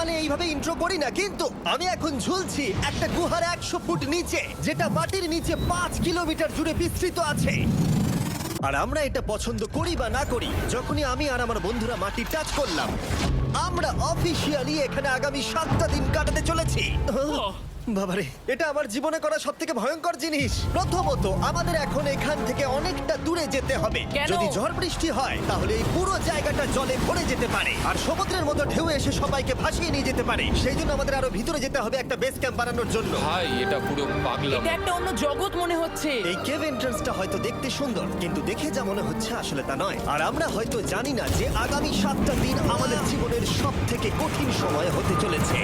Normally এইভাবে intro করি না, কিন্তু আমি এখন ঝুলছি একটা গুহার 100 ফুট নিচে, যেটা মাটির নিচে 5 কিলোমিটার জুড়ে বিস্তৃত আছে। আর আমরা এটা পছন্দ করি বা না করি, যখনই আমি আর আমার বন্ধুরা মাটি টাচ করলাম, আমরা অফিসিয়ালি এখানে আগামী 7টা দিন কাটাতে চলেছি। বাবারে, এটা আমার জীবনে করা সবথেকে ভয়ঙ্কর জিনিস। প্রথমত, আমাদের এখন এখান থেকে অনেকটা দূরে যেতে হবে। কেন? যদি ঝড় বৃষ্টি হয় তাহলে এই পুরো জায়গাটা জলে ভরে যেতে পারে, আর সমুদ্রের মতো ঢেউ এসে সবাইকে ভাসিয়ে নিয়ে যেতে পারে। সেই জন্য আমাদের আরো ভিতরে যেতে হবে একটা বেস ক্যাম্প বানানোর জন্য। ভাই এটা পুরো পাগলাম। এটা একটা অন্য জগৎ মনে হচ্ছে। এই কেভ এন্ট্রান্সটা হয়তো দেখতে সুন্দর, কিন্তু দেখে যা মনে হচ্ছে আসলে তা নয়। আর আমরা হয়তো জানি না যে আগামী 7টা দিন আমাদের জীবনের সব থেকে কঠিন সময় হতে চলেছে।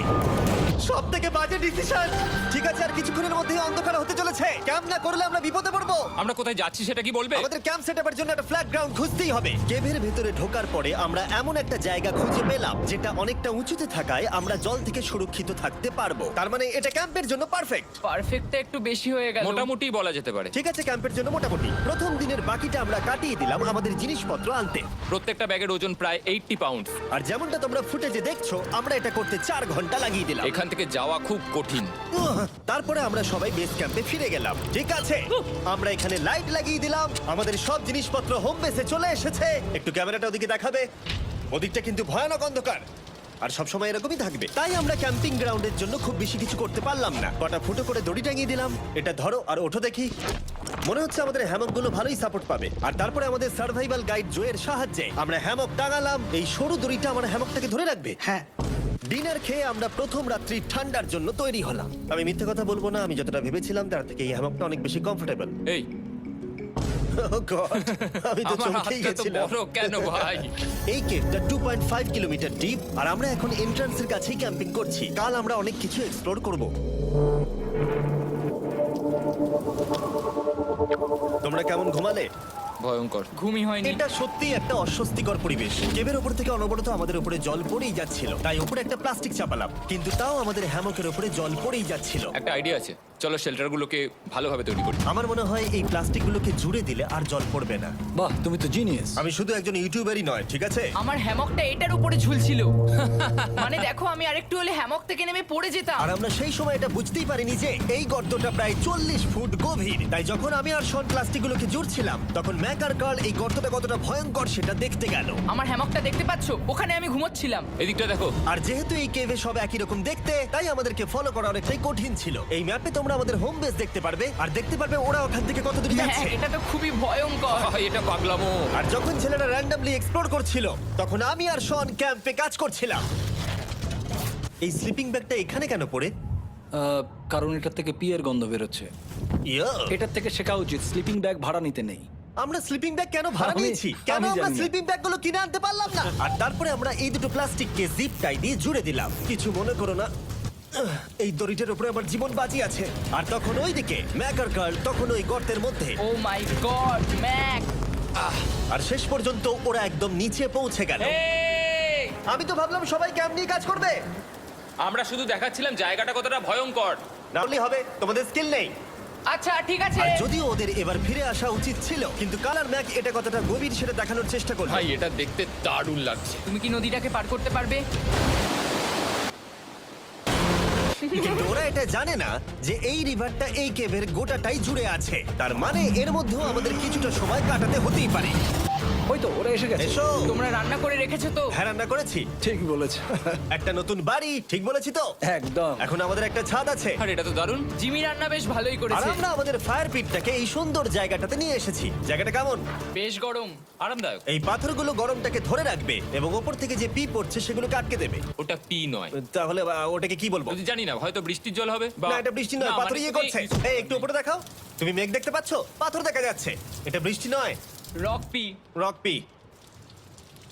সব থেকে বাজে ডিসিশন। ঠিক আছে, আর কিছুক্ষণের মধ্যেই অন্ধকার হতে চলেছে। ক্যাম্প না করলে আমরা বিপদে পড়বো। আমরা কোথায় যাচ্ছি সেটা কি বলবে? আমাদের ক্যাম্প সেটআপের জন্য একটা ফ্ল্যাট গ্রাউন্ড খুঁজতেই হবে। কেভের ভেতরে ঢোকার পরে আমরা এমন একটা জায়গা খুঁজে পেলাম যেটা অনেকটা উঁচুতে থাকায় আমরা জল থেকে সুরক্ষিত থাকতে পারবো। তার মানে এটা ক্যাম্পের জন্য পারফেক্ট। পারফেক্টটা একটু বেশি হয়ে গেল। মোটামুটি বলা যেতে পারে। ঠিক আছে, ক্যাম্পের জন্য মোটামুটি। প্রথম দিনের বাকিটা আমরা কাটিয়ে দিলাম আমাদের জিনিসপত্র আনতে। প্রত্যেকটা ব্যাগের ওজন প্রায় 80 পাউন্ড। আর যেমনটা তোমরা ফুটেজে দেখছো, আমরা এটা করতে 4 ঘন্টা লাগিয়ে দিলাম। এখান থেকে যাওয়া খুব কঠিন। তারপরে আমরা সবাই বেস ক্যাম্পে ফিরে গেলাম। ঠিক আছে, আমরা এখানে লাইট লাগিয়ে দিলাম। আমাদের সব জিনিসপত্র হোম বেসে চলে এসেছে। একটু ক্যামেরাটা ওদিকে দেখাবে। ওদিকটা কিন্তু ভয়ানক অন্ধকার, আর সবসময় এরকমই থাকবে। তাই আমরা ক্যাম্পিং গ্রাউন্ডের জন্য খুব বেশি কিছু করতে পারলাম না। কটা ফুটো করে দড়ি টাঙিয়ে দিলাম। এটা ধরো আর ওঠো দেখি। মনে হচ্ছে আমাদের হ্যামকগুলো ভালোই সাপোর্ট পাবে। আর তারপরে আমাদের সার্ভাইভাল গাইড জোয়ের সাহায্যে আমরা হ্যামক টাঙালাম। এই সরু দড়িটা আমার হ্যামকটাকে ধরে রাখবে। হ্যাঁ। ডিনার খেয়ে আমরা প্রথম রাত্রি ঠান্ডার জন্য তৈরি হলাম। আমি মিথ্যে কথা বলবো না, আমি যতটা ভেবেছিলাম তার থেকে এই হ্যামকটা অনেক বেশি কমফোর্টেবল। এই আমি তো আমার চমকেই হাতটা তো গেছিলাম। বড় কেন ভাই? এই কেভটা 2.5 কিলোমিটার ডিপ, আর আমরা এখন এন্ট্রান্সের কাছেই ক্যাম্পিং করছি। কাল আমরা অনেক কিছু এক্সপ্লোর করব। তোমরা কেমন ঘুমালে? ভয়ঙ্কর। ঘুমই হয়নি। এটা সত্যি একটা অস্বস্তিকর পরিবেশ। কেভের উপর থেকে অনবরত আমাদের উপরে জল পড়েই যাচ্ছিল, তাই উপরে একটা প্লাস্টিক চাপালাম, কিন্তু তাও আমাদের হ্যামকের উপরে জল পড়েই যাচ্ছিল। একটা আইডিয়া আছে, চলো শেল্টারগুলোকে ভালোভাবে তৈরি করি। আমার মনে হয় এই প্লাস্টিকগুলোকে জুড়ে দিলে আর জল পড়বে না। বাহ, তুমি তো জিনিয়াস। আমি শুধু একজন ইউটিউবারই নয়, ঠিক আছে? আমার হ্যামকটা এটার উপরে ঝুলছিল। মানে দেখো, আমি আরেকটু হলে হ্যামক থেকে নেমে পড়ে যেতাম। আর আমরা সেই সময় এটা বুঝতেই পারিনি যে এই গর্তটা প্রায় 40 ফুট গভীর। তাই যখন আমি আর শন প্লাস্টিকগুলোকে জুড়ছিলাম, তখন ম্যাক আর কার্ল এই গর্তটা কতটা ভয়ঙ্কর সেটা দেখতে গেল। আমার হ্যামকটা দেখতে পাচ্ছো? ওখানে আমি ঘুমোচ্ছিলাম। এদিকটা দেখো। আর যেহেতু এই কেভে সব একই রকম দেখতে, তাই আমাদেরকে ফলো করা অনেকটাই কঠিন ছিল। এই ম্যাপে তোমরা আমাদের হোম বেস দেখতে পারবে, আর দেখতে পারবে ওরা ওখান থেকে কত দূর হ্যাঁ, যাচ্ছে। এটা তো খুবই ভয়ঙ্কর। ভাই এটা পাগলামো। আর যখন ছেলেরা র্যান্ডমলি এক্সপ্লোর করছিল, তখন আমি আর শন ক্যাম্পে কাজ করছিলাম। এই স্লিপিং ব্যাগটা এখানে কেন পড়ে? কারণ এটার থেকে পিয়ের গন্ধ বেরোচ্ছে। ইয়া, এটার থেকে শেখা উচিত স্লিপিং ব্যাগ ভাড়া নিতে নেই। আমরা স্লিপিং ব্যাগ কেন ভাড়া আমি- নিয়েছি? কেন আমি আমরা জানি না। স্লিপিং ব্যাগগুলো কিনে আনতে পারলাম না? আর তারপরে আমরা এই দুটো প্লাস্টিককে জিপ টাই দিয়ে জুড়ে দিলাম। কিছু মনে করো না, এই দড়িটার উপরে আমার জীবন বাজি আছে। আর তখন ওইদিকে ম্যাকার গার্ল তখন ওই গর্তের মধ্যে। ও মাই গড, ম্যাক! আর শেষ পর্যন্ত ওরা একদম নিচে পৌঁছে গেল। এই! আমি তো ভাবলাম সবাই ক্যাম্প নিয়ে কাজ করবে। আমরা শুধু দেখাচ্ছিলাম জায়গাটা কতটা ভয়ঙ্কর। না হলে হবে, তোমাদের স্কিল নেই। আচ্ছা ঠিক আছে। আর যদিও ওদের এবার ফিরে আসা উচিত ছিল, কিন্তু কালার ম্যাক এটা কতটা গভীর সেটা দেখানোর চেষ্টা করলো। ভাই এটা দেখতে দারুণ লাগছে। তুমি কি নদীটাকে পার করতে পারবে? কিন্তু ওরা এটা জানে না যে এই রিভারটা এই কেভের গোটাটাই জুড়ে আছে। তার মানে এর মধ্যেও আমাদের কিছুটা সময় কাটাতে হতেই পারে। ওই তো ওরা এসে গেছে। এসো। তোমরা রান্না করে রেখেছো তো? হ্যাঁ, রান্না করেছি। ঠিক বলেছ। একটা নতুন বাড়ি, ঠিক বলেছি তো? একদম। এখন আমাদের একটা ছাদ আছে। আর এটা তো দারুণ। জিমি রান্না বেশ ভালোই আর করেছে। আমরা আমাদের ফায়ার পিটটাকে এই সুন্দর জায়গাটাতে নিয়ে এসেছি। জায়গাটা কেমন? বেশ গরম। আরামদায়ক। এই পাথরগুলো গরমটাকে ধরে রাখবে এবং ওপর থেকে যে পি পড়ছে সেগুলোকে আটকে দেবে। ওটা পি নয়। তাহলে ওটাকে কি বলবো? যদি জানি না, হয়তো বৃষ্টির জল হবে বা না, এটা বৃষ্টি নয়, না, পাথর মানে ইয়ে তুমি- করছে। এই একটু উপরে দেখাও। তুমি মেঘ দেখতে পাচ্ছো? পাথর দেখা যাচ্ছে। এটা বৃষ্টি নয়, রক পি। Rock P.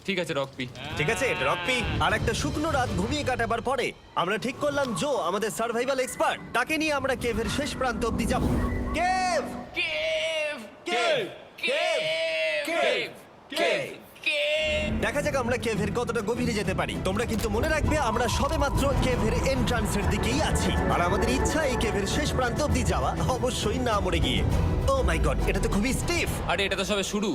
ঠিক আছে, রক পি। ঠিক আছে, এটা রক পি। আর একটা শুকনো রাত ঘুমিয়ে কাটাবার পরে আমরা ঠিক করলাম জো আমাদের সার্ভাইভাল এক্সপার্ট, তাকে নিয়ে আমরা কেভের শেষ প্রান্ত অব্দি যাব। Cave, cave! Cave, cave, cave! Cave. Cave! দেখা যাক আমরা কেভের কতটা গভীরে যেতে পারি। তোমরা কিন্তু মনে রাখবে আমরা সবেমাত্র কেভের এন্ট্রান্সের দিকেই আছি, আর আমাদের ইচ্ছা এই কেভের শেষ প্রান্ত অব্দি যাওয়া, অবশ্যই না মরে গিয়ে। ও মাই গড, এটা তো খুবই স্টিফ। আরে এটা তো সবে শুরু।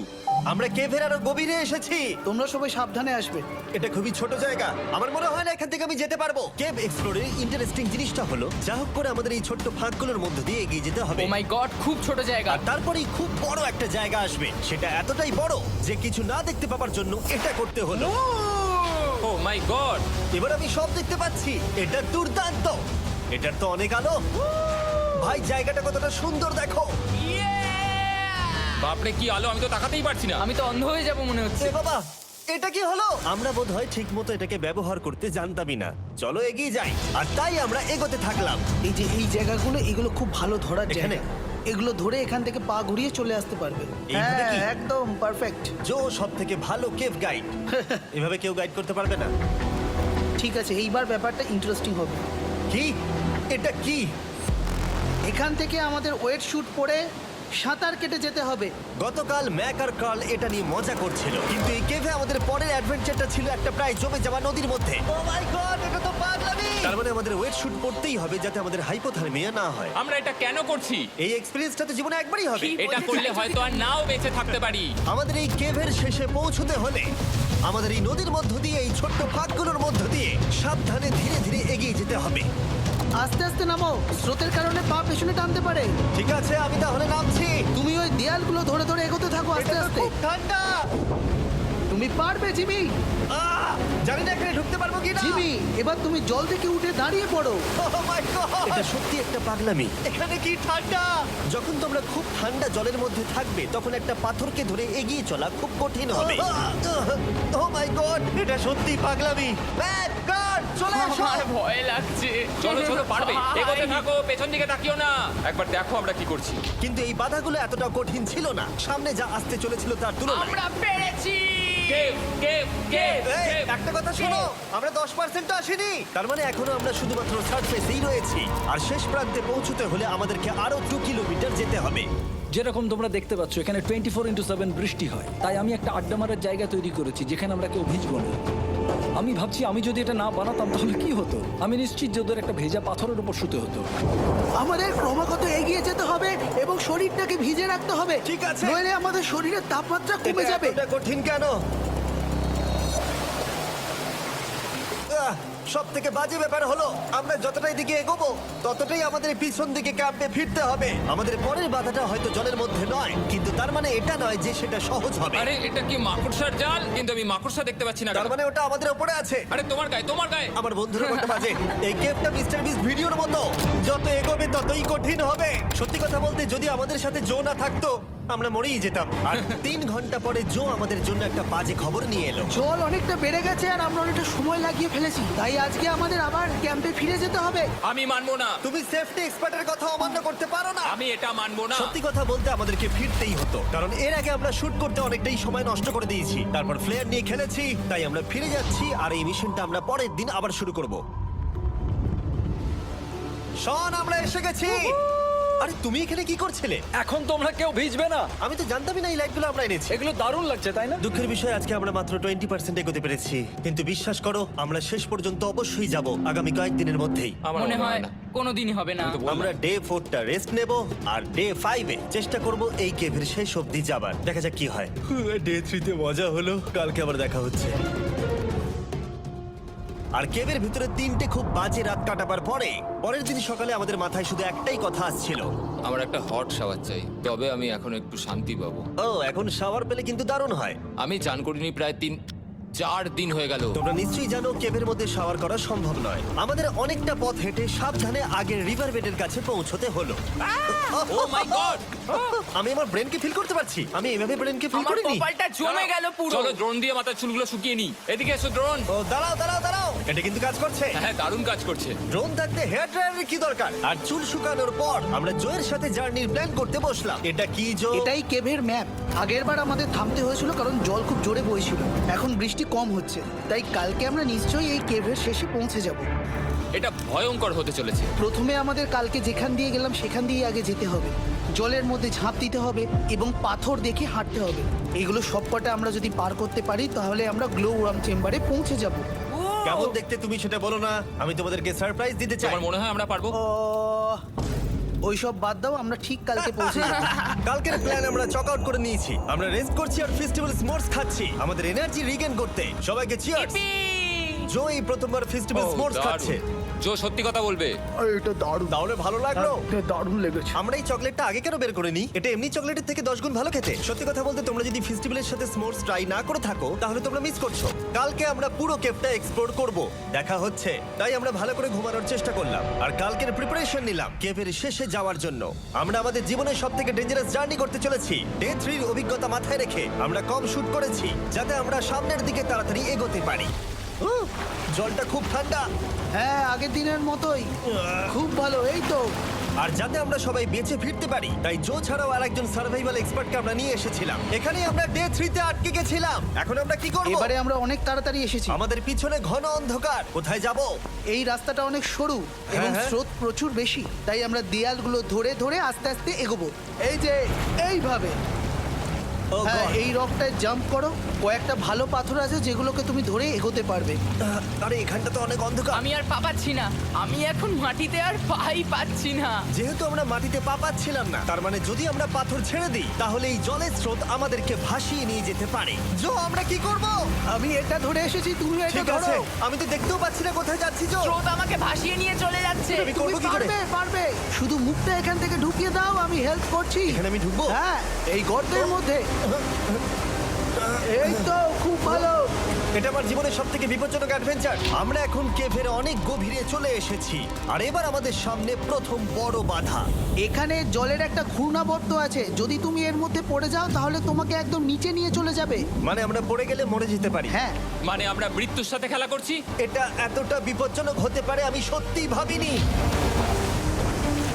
আমরা কেভের আরো গভীরে এসেছি। তোমরা সবাই সাবধানে আসবে। এটা খুবই ছোট জায়গা, আমার মনে হয় না এখান থেকে আমি যেতে পারবো। কেভ এক্সপ্লোরের ইন্টারেস্টিং জিনিসটা হলো যা হোক করে আমাদের এই ছোট্ট ফাঁকগুলোর মধ্যে দিয়ে এগিয়ে যেতে হবে। ও মাই গড, খুব ছোট জায়গা। আর তারপরেই খুব বড় একটা জায়গা আসবে, সেটা এতটাই বড় যে কিছু না দেখতে পাওয়ার জন্য এটা করতে হলো। ও মাই গড! এবার আমি সব দেখতে পাচ্ছি, এটা দুর্দান্ত। এটার তো অনেক আলো। ভাই জায়গাটা কতটা সুন্দর দেখো। বাপরে কি আলো, আমি তো তাকাতেই পারছি না। আমি তো অন্ধ হয়ে যাব মনে হচ্ছে। এ বাবা, এটা কি হলো? আমরা বোধহয় ঠিক মতো এটাকে ব্যবহার করতে জানতামই না। চলো এগিয়ে যাই। আর তাই আমরা এগোতে থাকলাম। এই যে এই জায়গাগুলো, এগুলো খুব ভালো ধরার এখানে? জায়গা। এগুলো ধরে এখান থেকে পা ঘুরিয়ে চলে আসতে পারবে। এইভাবে কি? হ্যাঁ, একদম পারফেক্ট। জো সব থেকে ভালো কেভ গাইড। এভাবে কেউ গাইড করতে পারবে না। ঠিক আছে, এইবার ব্যাপারটা ইন্টারেস্টিং হবে। কি? এটা কি? এখান থেকে আমাদের ওয়েট শুট পরে সাঁতার কেটে যেতে হবে। গতকাল ম্যাক আর কার্ল এটা নিয়ে মজা করছিল, কিন্তু এই কেভে আমাদের পরের অ্যাডভেঞ্চারটা ছিল একটা প্রায় জমে যাওয়া নদীর মধ্যে। ও মাই গড, এটা তো পাগলামি! তার মানে আমাদের ওয়েট শুট পড়তেই হবে যাতে আমাদের হাইপোথার্মিয়া না হয়। আমরা এটা কেন করছি? এই এক্সপেরিয়েন্সটা তো জীবনে একবারই হবে। এটা করলে হয়তো আর নাও বেঁচে থাকতে পারি। আমাদের এই কেভের শেষে পৌঁছতে হলে আমাদের এই নদীর মধ্য দিয়ে, এই ছোট্ট ফাঁকগুলোর মধ্য দিয়ে সাবধানে ধীরে ধীরে এগিয়ে যেতে হবে। আস্তে আস্তে নামো, স্রোতের কারণে পা পেছনে টানতে পারে। ঠিক আছে, আমি তাহলে নামছি। তুমি ওই দেয়ালগুলো ধরে ধরে এগোতে থাকো আস্তে এটা তো আস্তে। খুব ঠান্ডা। তুমি পারবে জিমি। জানি না এখানে ঢুকতে পারবো কি না। জিমি, এবার তুমি জল থেকে উঠে দাঁড়িয়ে পড়ো। এটা সত্যি একটা পাগলামি। এখানে কি ঠান্ডা! যখন তোমরা খুব ঠান্ডা জলের মধ্যে থাকবে তখন একটা পাথরকে ধরে এগিয়ে চলা খুব কঠিন হবে। ও মাই গড, এটা সত্যি পাগলামি। ম্যাক, গার্ড, চলে এসো। আমার ভয় লাগছে। চলো চলো, পারবে। ভাই। এগোতে থাকো, পেছন দিকে তাকিও না। একবার দেখো আমরা কি করছি। কিন্তু এই বাধাগুলো এতটা কঠিন ছিল না সামনে যা আসতে চলেছিল তার তুলনায়। আমরা পেরেছি। কেভ কেভ কেভ এই, কেভ। একটা কথা শোনো, আমরা 10% আসিনি। তার মানে এখনো আমরা শুধুমাত্র সার্ফেসেই রয়েছি, আর শেষ প্রান্তে পৌঁছতে হলে আমাদেরকে আরো 2 কিলোমিটার যেতে হবে। যেরকম তোমরা দেখতে পাচ্ছ এখানে 24x7 বৃষ্টি হয়, তাই আমি একটা আড্ডা মারার জায়গা তৈরি করেছি যেখানে আমরা কেউ ভিজবো না। আমি ভাবছি আমি যদি এটা না বানাতাম তাহলে কি হতো। আমি নিশ্চিত যে ওদের একটা ভেজা পাথরের উপর শুতে হতো। আমাদের ক্রমাগত এগিয়ে যেতে হবে এবং শরীরটাকে ভিজে রাখতে হবে। ঠিক আছে। নইলে আমাদের শরীরের তাপমাত্রা কমে এটা যাবে। এতটা কঠিন কেন? সব থেকে বাজে ব্যাপার হলো আমরা যতটাই দিকে এগোবো ততটাই আমাদের পিছন দিকে ক্যাম্পে ফিরতে হবে। আমাদের পরের বাধাটা হয়তো জলের মধ্যে নয়, কিন্তু তার মানে এটা নয় যে সেটা সহজ হবে। আরে এটা কি মাকড়সার জাল? কিন্তু আমি মাকড়সা দেখতে পাচ্ছি না তার কেন? মানে ওটা আমাদের উপরে আছে। আরে তোমার গায়ে, তোমার গায়ে। আমার বন্ধুরা বলতে বাজে, এই গেমটা মিস্টার বিস ভিডিওর মতো, যত এগোবে ততই কঠিন হবে। সত্যি কথা বলতে যদি আমাদের সাথে জো না থাকতো আমরা মরেই যেতাম। আর 3 ঘন্টা পরে জো আমাদের জন্য একটা বাজে খবর নিয়ে এলো। জল অনেকটা বেড়ে গেছে আর আমরা অনেকটা সময় লাগিয়ে ফেলেছি, তাই আজকে আমাদের আবার ক্যাম্পে ফিরে যেতে হবে। আমি মানবো না। তুমি সেফটি এক্সপার্টের কথা অমান্য করতে পারো না। আমি এটা মানবো না। সত্যি কথা বলতে আমাদেরকে ফিরতেই হতো, কারণ এর আগে আমরা শুট করতে অনেকটাই সময় নষ্ট করে দিয়েছি, তারপর ফ্লেয়ার নিয়ে খেলেছি, তাই আমরা ফিরে যাচ্ছি আর এই মিশনটা আমরা পরের দিন আবার শুরু করব। শন, আমরা এসে গেছি। আরে তুমি এখানে কি করছিলে? এখন তোমরা কেউ ভিজবে না। আমি তো জানতামই না এই লাইটগুলো আমরা এনেছি। এগুলো দারুণ লাগছে তাই না? দুঃখের বিষয় আজকে আমরা মাত্র 20% এগোতে পেরেছি, কিন্তু বিশ্বাস করো আমরা শেষ পর্যন্ত অবশ্যই যাব আগামী কয়েকদিন মধ্যেই। আমার মনে হয় না। কোনোদিনই হবে না। আমরা ডে 4টা রেস্ট নেব আর ডে 5-এ চেষ্টা করব এই কেভের শেষ অবধি যাবার। দেখা যাক কি হয়। ডে 3-তে মজা হলো, কালকে আবার দেখা হচ্ছে। আর কেভের ভিতরে 3টে খুব বাজে রাত কাটাবার পরে পরের দিন সকালে আমাদের মাথায় শুধু একটাই কথা আসছিল, আমার একটা হট শাওয়ার চাই, তবে আমি এখন একটু শান্তি পাবো। ও এখন শাওয়ার পেলে কিন্তু দারুণ হয়। আমি চান করিনি প্রায় 3-4 দিন হয়ে গেল। তোমরা নিশ্চয়ই জানো কেভের মধ্যে শাওয়ার করা সম্ভব নয়। আমাদের অনেকটা পথ হেঁটে সাবধানে আগের রিভার বেডের কাছে পৌঁছতে হলো। ও মাই গড! আমি আমার ব্রেনকে ফিল করতে পারছি। আমি এভাবে ব্রেনকে ফিল আমার করিনি। কপালটা জমে গেল পুরো। চলো ড্রোন দিয়ে মাথার চুলগুলো শুকিয়ে নি। এদিকে এসো ড্রোন। ও দাঁড়াও দাঁড়াও দাঁড়াও, এটা কিন্তু কাজ করছে। হ্যাঁ, দারুণ কাজ করছে। ড্রোন থাকতে হেয়ার ড্রায়ারের কি দরকার? আর চুল শুকানোর পর আমরা জোয়ের সাথে জার্নির প্ল্যান করতে বসলাম। এটা কি জো? এটাই কেভের ম্যাপ। আগেরবার আমাদের থামতে হয়েছিল কারণ জল খুব জোরে বইছিল। এখন বৃষ্টি কম হচ্ছে, তাই কালকে আমরা নিশ্চয়ই এই কেভের শেষে পৌঁছে যাব। এটা ভয়ঙ্কর হতে চলেছে। প্রথমে আমাদের কালকে যেখান দিয়ে গেলাম সেখান দিয়ে আগে যেতে হবে। জলের মধ্যে ঝাঁপ দিতে হবে এবং পাথর দেখে হাঁটতে হবে। এগুলো সবকটা আমরা যদি পার করতে পারি তাহলে আমরা গ্লো ওয়ার্ম চেম্বারে পৌঁছে যাব। কেমন দেখতে তুমি সেটা বলো না, আমি তোমাদেরকে সারপ্রাইজ দিতে চাই। তোমার মনে হয় আমরা পারবো? ওইসব বাদ দাও, আমরা ঠিক কালকে পৌঁছে যাবো। কালকের প্ল্যান আমরা চক আউট করে নিয়েছি। আমরা রেস্ট করছি আর ফেস্টিভ্যাল স্মোর্টস খাচ্ছি আমাদের এনার্জি রিগেন করতে। সবাইকে চিয়ার্স। জো এই প্রথমবার ফেস্টিভ্যাল স্মোর্টস খাচ্ছে। জো সত্যি কথা বলবে। এটা দারুণ, তাহলে ভালো লাগলো? এটা দারুণ লেগেছে। আমরা এই চকলেটটা আগে কেন বের করে নিই? এটা এমনি চকলেটের থেকে 10 গুণ ভালো খেতে। সত্যি কথা বলতে তোমরা যদি ফেস্টিভ্যালের সাথে স্মোর্টস ট্রাই না করে থাকো তাহলে তোমরা মিস করছো। কালকে আমরা পুরো কেভটা এক্সপ্লোর করব, দেখা হচ্ছে। তাই আমরা ভালো করে ঘুমানোর চেষ্টা করলাম আর কালকের প্রিপারেশন নিলাম কেভের শেষে যাওয়ার জন্য। আমরা আমাদের জীবনের সবথেকে ডেঞ্জারাস জার্নি করতে চলেছি। ডে 3 এর অভিজ্ঞতা মাথায় রেখে আমরা কম শুট করেছি যাতে আমরা সামনের দিকে তাড়াতাড়ি এগোতে পারি। জলটা খুব ঠান্ডা। হ্যাঁ, আগের দিনের মতোই খুব ভালো। এই তো আর যাতে আমরা সবাই বেঁচে ফিরতে পারি তাই জো ছাড়াও আরেকজন সার্ভাইভাল এক্সপার্টকে আমরা নিয়ে এসেছিলাম। এখানে আমরা ডে 3 তে আটকে গেছিলাম। এখন আমরা কি করব? এবারে আমরা অনেক তাড়াতাড়ি এসেছি। আমাদের পিছনে ঘন অন্ধকার। কোথায় যাব? এই রাস্তাটা অনেক সরু এবং হ্যাঁ। স্রোত প্রচুর বেশি, তাই আমরা দেয়ালগুলো ধরে ধরে আস্তে আস্তে এগোবো। এই যে এইভাবে। ও হ্যাঁ, God! এই রকটায় জাম্প করো। কয়েকটা ভালো পাথর আছে যেগুলোকে তুমি ধরে এগোতে পারবে। আরে এখানটা তো অনেক অন্ধকার। আমি আর পা পাচ্ছি না, আমি এখন মাটিতে আর পাই পাচ্ছি না। যেহেতু আমরা মাটিতে পা পাচ্ছিলাম না তার মানে যদি আমরা পাথর ছেড়ে দিই তাহলে এই জলের স্রোত আমাদেরকে ভাসিয়ে নিয়ে যেতে পারে। জো আমরা কি করব? আমি এটা ধরে এসেছি, তুমি এটা ঠিক ধরো। আছে, আমি তো দেখতেও পাচ্ছি না কোথায় যাচ্ছি। জো স্রোত আমাকে ভাসিয়ে নিয়ে চলে যাচ্ছে। আমি তুমি করবো কি করে? পারবে, পারবে। শুধু মুখটা এখান থেকে ঢুকিয়ে দাও, আমি হেল্প করছি। এখানে আমি ঢুকবো? হ্যাঁ, এই গর্তের মধ্যে। এই তো খুব ভালো। এটা আমার জীবনের সবথেকে বিপজ্জনক অ্যাডভেঞ্চার। আমরা এখন কেভের অনেক গভীরে চলে এসেছি আর এবার আমাদের সামনে প্রথম বড় বাধা। এখানে জলের একটা ঘূর্ণাবর্ত আছে, যদি তুমি এর মধ্যে পড়ে যাও তাহলে তোমাকে একদম নিচে নিয়ে চলে যাবে। মানে আমরা পড়ে গেলে মরে যেতে পারি। হ্যাঁ, মানে আমরা মৃত্যুর সাথে খেলা করছি। এটা এতটা বিপজ্জনক হতে পারে আমি সত্যিই ভাবিনি।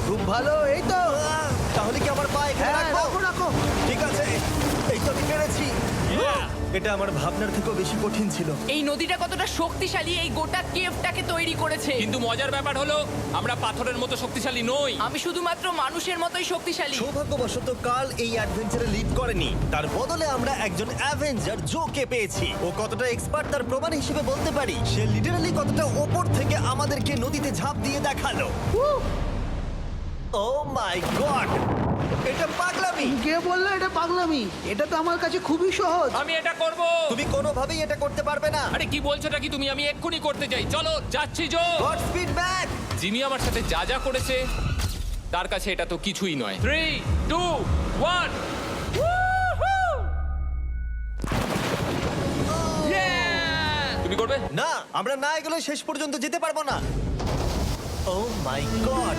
খুব ভালো। এই তো। তাহলে কি আমার পা এখানে হ্যাঁ, রাখবো? রাখো রাখো। ঠিক আছে, এই তো আমি পেরেছি। এটা আমার ভাবনার থেকেও বেশি কঠিন ছিল। এই নদীটা কতটা শক্তিশালী এই গোটা কেভটাকে তৈরি করেছে। কিন্তু মজার ব্যাপার হলো আমরা পাথরের মতো শক্তিশালী নই। আমি শুধুমাত্র মানুষের মতোই শক্তিশালী। সৌভাগ্যবশত কার্ল এই অ্যাডভেঞ্চারে লিড করেনি, তার বদলে আমরা একজন অ্যাভেঞ্জার জোকে পেয়েছি। ও কতটা এক্সপার্ট তার প্রমাণ হিসেবে বলতে পারি। সে লিটারালি কতটা ওপর থেকে আমাদেরকে নদীতে ঝাঁপ দিয়ে দেখালো। ও মাই গড, এটা পাগলামি। কে বললো এটা পাগলামি? এটা তো আমার কাছে খুবই সহজ। আমি এটা করব। তুমি কোনোভাবেই এটা করতে পারবে না। আরে কি বলছোটা কি তুমি? আমি এক্ষুনি করতে চাই। চলো যাচ্ছি Joe. Godspeed back. Jimmy আমার সাথে যা যা করেছে তার কাছে এটা তো কিছুই নয়। 3, 2, 1। তুমি করবে? না, আমরা না এগুলো শেষ পর্যন্ত যেতে পারবো না। ও মাই গড,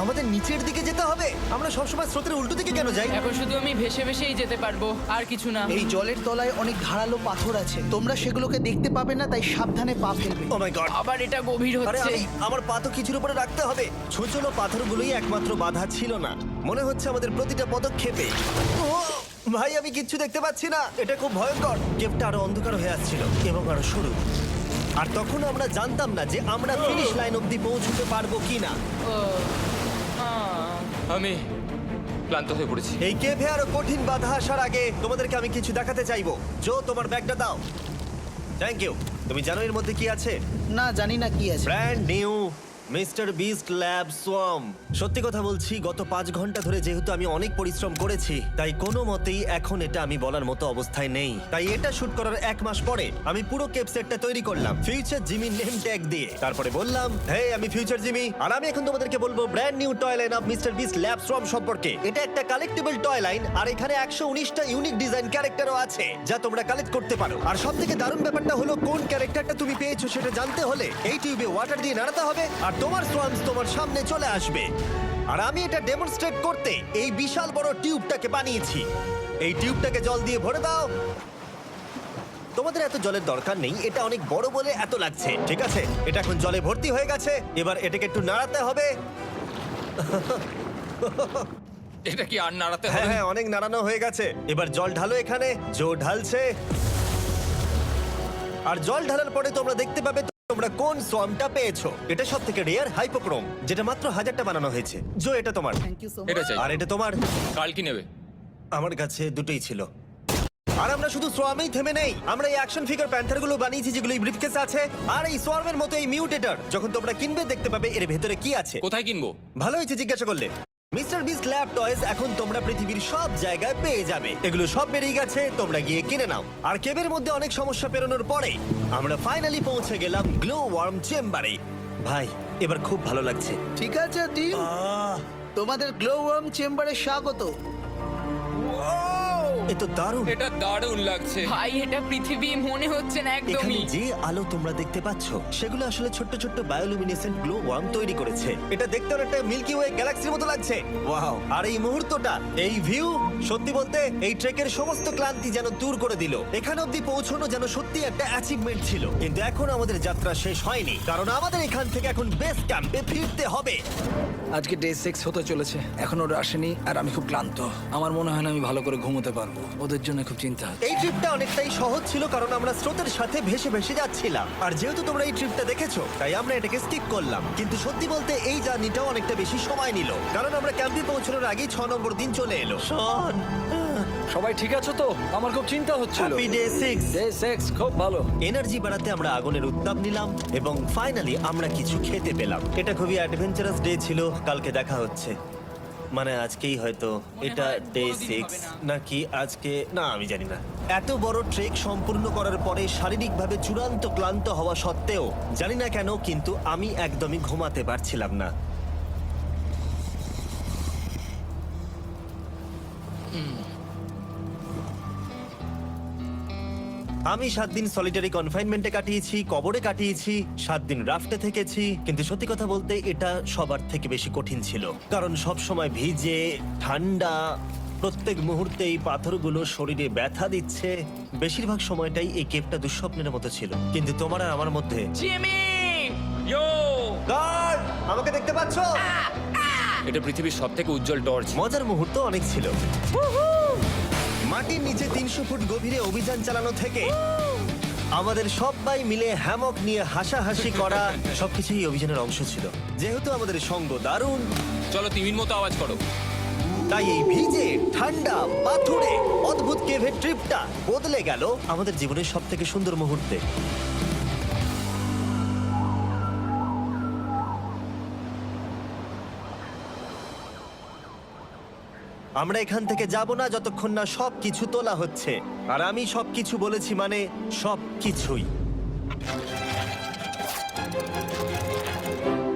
আমাদের নিচের দিকে যেতে হবে। আমরা সবসময় স্রোতের উল্টো দিকে কেন যাই? এখন শুধু আমি ভেসে ভেসেই যেতে পারবো, আর কিছু না। এই জলের তলায় অনেক ধারালো পাথর আছে, তোমরা সেগুলোকে দেখতে পাবে না, তাই সাবধানে পা ফেলবে। ও মাই গড, আবার এটা গভীর আরে হচ্ছে। আমার পা তো কিছুর উপরে রাখতে হবে। ছোট ছোট পাথরগুলোই একমাত্র বাধা ছিল না, মনে হচ্ছে আমাদের প্রতিটা পদক্ষেপে। ও ভাই, আমি কিচ্ছু দেখতে পাচ্ছি না। এটা খুব ভয়ঙ্কর। কেভটা আরো অন্ধকার হয়ে আসছিল এবং আরো সরু। আর তখন আমরা জানতাম না যে আমরা ফিনিশ লাইন অবধি পৌঁছতে পারবো কিনা। আমি ক্লান্ত হয়ে পড়েছি। এই কেভে আরো কঠিন বাধা আসার আগে তোমাদেরকে আমি কিছু দেখাতে চাইবো। জো, তোমার ব্যাগটা দাও। Thank you. তুমি জানো এর মধ্যে কি আছে? না, জানি না কি আছে। Brand new mister beast lab swamp. সত্যি কথা বলছি, গত 5 ঘন্টা ধরে যেহেতু আমি অনেক পরিশ্রম করেছি তাই কোনো মতেই এখন এটা আমি বলার মতো অবস্থায় নেই। তাই এটা শুট করার 1 মাস পরে আমি পুরো কেপ সেটটা তৈরি করলাম ফিউচার জিমি নেম ট্যাগ দিয়ে। তারপরে বললাম, হে আমি ফিউচার জিমি, আর আমি এখন তোমাদেরকে বলবো brand new toy line of mister beast lab swamp সম্পর্কে। এটা একটা কালেক্টেবল টয় লাইন আর এখানে 119টা ইউনিক ডিজাইন ক্যারেক্টারও আছে যা তোমরা কালেক্ট করতে পারো। আর সবথেকে দারুণ ব্যাপারটা হলো কোন ক্যারেক্টারটা তুমি পেয়েছো সেটা জানতে হলে এই টিউবে ওয়াটার দিয়ে নাড়াতে হবে আর তোমার সোয়ামস তোমার সামনে চলে আসবে। আর আমি এটা ডেমনস্ট্রেট করতে এই বিশাল বড় টিউবটাকে বানিয়েছি। এই টিউবটাকে জল দিয়ে ভরে দাও। তোমাদের এত জলের দরকার নেই, এটা অনেক বড় বলে এত লাগছে। ঠিক আছে, এটা এখন জলে ভর্তি হয়ে গেছে। এবার এটাকে একটু নাড়াতে হবে। এটা কি আর নাড়াতে হ্যাঁ হবে? হ্যাঁ, অনেক নাড়ানো হয়ে গেছে। এবার জল ঢালো এখানে। জো ঢালছে। আর জল ঢালার পরে তোমরা দেখতে পাবে তোমরা কোন সোয়ামটা পেয়েছো। এটা সবথেকে রেয়ার হাইপোক্রোম, যেটা মাত্র 1000টা বানানো হয়েছে। জো, এটা তোমার। থ্যাংক ইউ সো এটা মাচ। চাই। আর এটা তোমার। কাল কি নেবে? আমার কাছে দুটোই ছিল। আর আমরা শুধু সোয়ামেই থেমে নেই, আমরা এই অ্যাকশন ফিগার প্যান্থার গুলো বানিয়েছি যেগুলো এই ব্রিফকেসে আছে, আর এই সোয়ার্মের মতো এই মিউটেটর। যখন তোমরা কিনবে দেখতে পাবে এর ভেতরে কি আছে। কোথায় কিনবো? ভালো হয়েছে জিজ্ঞাসা করলে। মিস্টার বিস্ট ল্যাব টয়েস এখন তোমরা পৃথিবীর সব জায়গায় পেয়ে যাবে। এগুলো সব বেরিয়ে গেছে, তোমরা গিয়ে কিনে নাও। আর কেবের মধ্যে অনেক সমস্যা পেরোনোর পরে আমরা ফাইনালি পৌঁছে গেলাম গ্লো ওয়ার্ম চেম্বারে। ভাই এবার খুব ভালো লাগছে। ঠিক আছে টিম, তোমাদের গ্লো ওয়ার্ম চেম্বারে স্বাগত। এ তো দারুণ। এটা দারুণ লাগছে। ভাই এটা পৃথিবী মনে হচ্ছে না এখানে একদমই। যে আলো তোমরা দেখতে পাচ্ছ সেগুলো আসলে ছোট্ট ছোট্ট বায়োলুমিনেসেন্ট গ্লো ওয়ার্ম তৈরি করেছে। এটা দেখতে অনেকটা মিল্কি ওয়ে গ্যালাক্সির মতো লাগছে। ওয়াও! আর এই মুহূর্তটা, এই ভিউ, সত্যি বলতে এই ট্রেকের সমস্ত ক্লান্তি যেন দূর করে দিল। এখান অবধি পৌঁছানো যেন সত্যি একটা অ্যাচিভমেন্ট ছিল। কিন্তু এখন আমাদের যাত্রা শেষ হয়নি, কারণ আমাদের এখান থেকে এখন বেস ক্যাম্পে ফিরতে হবে। আজকে ডে 6 হতে চলেছে, এখনো ওরা আসেনি আর আমি খুব ক্লান্ত। আমার মনে হয় না আমি ভালো করে ঘুমোতে পারবো। ওদের জন্য খুব চিন্তা হচ্ছে। এই ট্রিপটা অনেকটাই সহজ ছিল কারণ আমরা স্রোতের সাথে ভেসে ভেসে যাচ্ছিলাম। আর যেহেতু তোমরা এই ট্রিপটা দেখেছো তাই আমরা এটাকে স্কিপ করলাম। কিন্তু সত্যি বলতে এই জার্নিটাও অনেকটা বেশি সময় নিল, কারণ আমরা ক্যাম্পে পৌঁছানোর আগেই 6 নম্বর দিন চলে এলো। শন, সবাই ঠিক আছো তো? আমার খুব চিন্তা হচ্ছিল। Happy day 6। ডে 6 খুব ভালো। এনার্জি বাড়াতে আমরা আগুনের উত্তাপ নিলাম এবং ফাইনালি আমরা কিছু খেতে পেলাম। এটা খুবই অ্যাডভেঞ্চারাস ডে ছিল। কালকে দেখা হচ্ছে, মানে আজকেই হয়তো। এটা হয় ডে কোনোদিন 6 হবে না। নাকি আজকে, না আমি জানি না। এত বড় ট্রেক সম্পূর্ণ করার পরে শারীরিকভাবে চূড়ান্ত ক্লান্ত হওয়া সত্ত্বেও জানি না কেন কিন্তু আমি একদমই ঘুমাতে পারছিলাম না। আমি 7 দিন সলিটারি কনফাইনমেন্টে কাটিয়েছি, কবরে কাটিয়েছি, 7 দিন রাফটে থেকেছি। কিন্তু সত্যি কথা বলতে এটা সবার থেকে বেশি কঠিন ছিল, কারণ সব সময় ভিজে, ঠান্ডা, প্রত্যেক মুহূর্তে এই পাথরগুলো শরীরে ব্যথা দিচ্ছে। বেশিরভাগ সময়টাই এই কেভটা দুঃস্বপ্নের মতো ছিল। কিন্তু তোমার আর আমার মধ্যে জিমি! ইয়ো! গার্ড, আমাকে দেখতে পাচ্ছো? এটা পৃথিবীর সবথেকে উজ্জ্বল টর্চ। মজার মুহূর্ত অনেক ছিল। মাটির নিচে 300 ফুট গভীরে অভিযান চালানো থেকে আমাদের সবাই মিলে হ্যামক নিয়ে হাসাহাসি করা সবকিছুই এই অভিযানের অংশ ছিল। যেহেতু আমাদের সঙ্গ দারুণ, চলো তিমির মতো আওয়াজ করো। তাই এই ভিজে, ঠান্ডা, পাথুরে অদ্ভুত কেভের ট্রিপটা বদলে গেল আমাদের জীবনের সব থেকে সুন্দর মুহূর্তে। আমরা এখান থেকে যাব না যতক্ষণ না সবকিছু তোলা হচ্ছে। আর আমি সবকিছু বলেছি মানে সবকিছুই।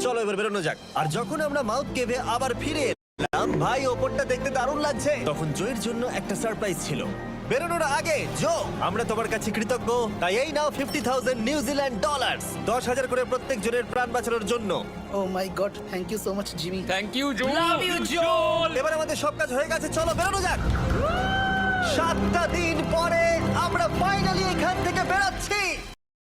চলো এবার বেরোনো যাক। আর যখন আমরা মাউথ কেভে আবার ফিরে এলাম, ভাই ওপরটা দেখতে দারুণ লাগছে। তখন জয়ের জন্য একটা সারপ্রাইজ ছিল। বেরোনোর আগে জো, আমরা তোমার কাছে কৃতজ্ঞ। তাই এই নাও 50,000 নিউজিল্যান্ড ডলার, 10,000 করে প্রত্যেক জনের প্রাণ বাঁচানোর জন্য। Oh my god, thank you so much Jimmy. Thank you Joe. Love you, Joel! এবার আমাদের সব কাজ হয়ে গেছে, চলো বেরোনো যাক। 7টা দিন পরে আমরা ফাইনালি এখান থেকে বেরোচ্ছি।